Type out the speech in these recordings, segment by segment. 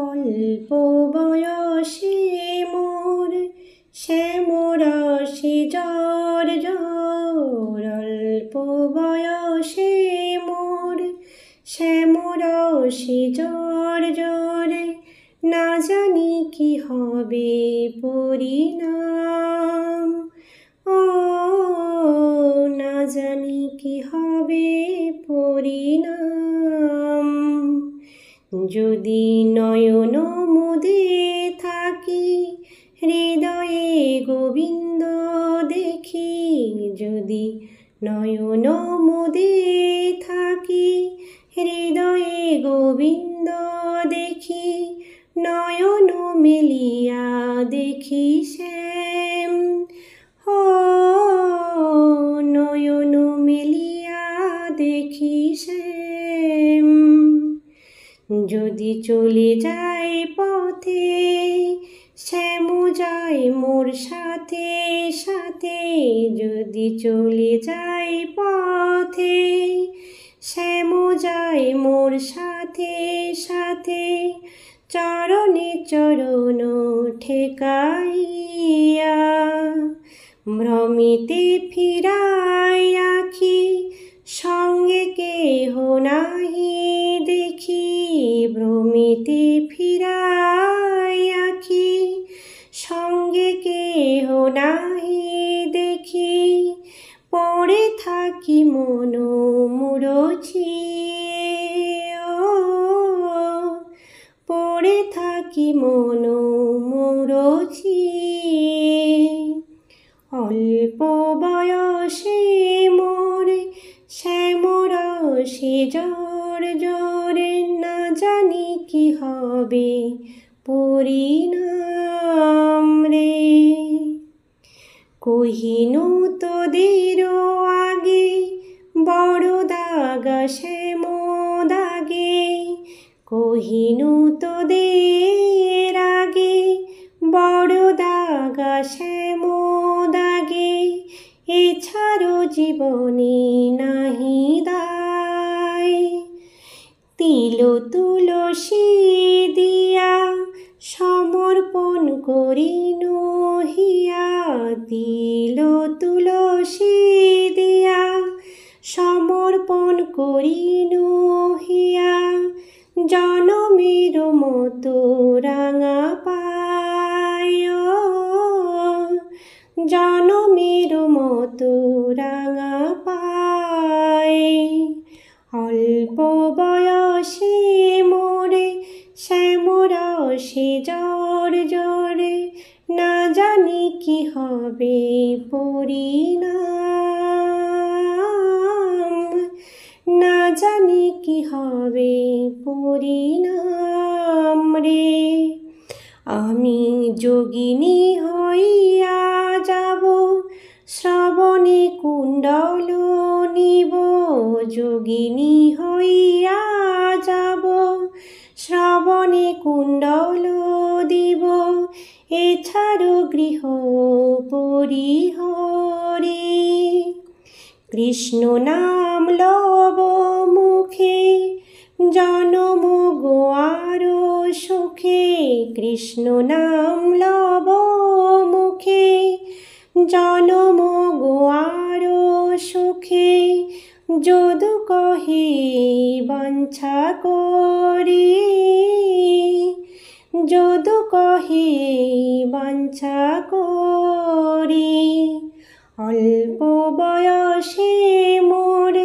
অল্প বয়সে মোর শ্যামরাশি জ্বর জ্বর, অল্প বয়সে মোর শ্যামরাশি জ্বর জ্বর, না জানি কি হবে পরিণাম। ও না জানি কি হবে পরিণাম। যদি নয়ন মুদে থাকি হৃদয়ে গোবিন্দ দেখি, যদি নয়ন মুদে থাকি হৃদয়ে গোবিন্দ দেখি, নয়ন মেলিয়া দেখি শ্যাম। ও নয়ন মেলিয়া দেখি শ্যাম। যদি চলে যাই পথে শ্যাম যায় মোর সাথে সাথে, যদি চলে যাই পথে শ্যাম যায় মোর সাথে সাথে, চরণে চরণ ঠেকাইয়া ভ্রমিতে ফিরাই আখি, সঙ্গে কেহ নাহি দেখি, ভ্রমিতে ফিরাই আখি, সঙ্গে কেহ নাহি দেখি, পড়ে থাকি মন মুরছিয়ে। পড়ে থাকি মন মুরছিয়ে। অল্প বয়সে মোর শ্যামরাশি জ্বর জ্বর, না জানি কি হবে পরিণাম রে। কহিনু তোদের আগে বড় দাগা শ্যাম দাগে, কহিনু তোদের আগে বড় দাগা শ্যাম দাগে, এছাড়ো জীবনে নাহি দায়। তিল তুলসী দিয়া সমর্পণ করিনু হিয়া, তিল তুলসী দিয়া সমর্পণ করিনু হিয়া, জনমের মতো রাঙা পায়, জনমের মতো রাঙা পায়। অল্প বয়সে মোরে শ্যামরাশি জ্বর জ্বর, না জানি কি হবে পরিণাম, না জানি কি হবে পরিণাম রে। আমি যোগিনী হইয়া যাব শ্রবণে কুণ্ডল নিব, যোগিনী হইয়া যাব শ্রবণে কুণ্ডল দিব, এছাড়ো গৃহ পরিহরি। কৃষ্ণ নাম লব মুখে জনম গোয়ার সুখে, কৃষ্ণ নাম লব মুখে জনম গোয়ার সুখে, যদু কহে বাঞ্ছা করি, যদু কহে বাঞ্ছা করি। অল্প বয়সে মোর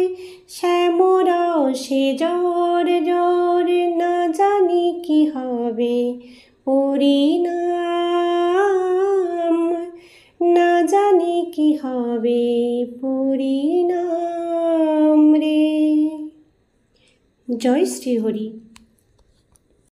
শ্যামরাশি জ্বর জ্বর, না জানি কি হবে পরিণাম, না জানি কি হবে পরিণাম রে। জয় শ্রী হরি।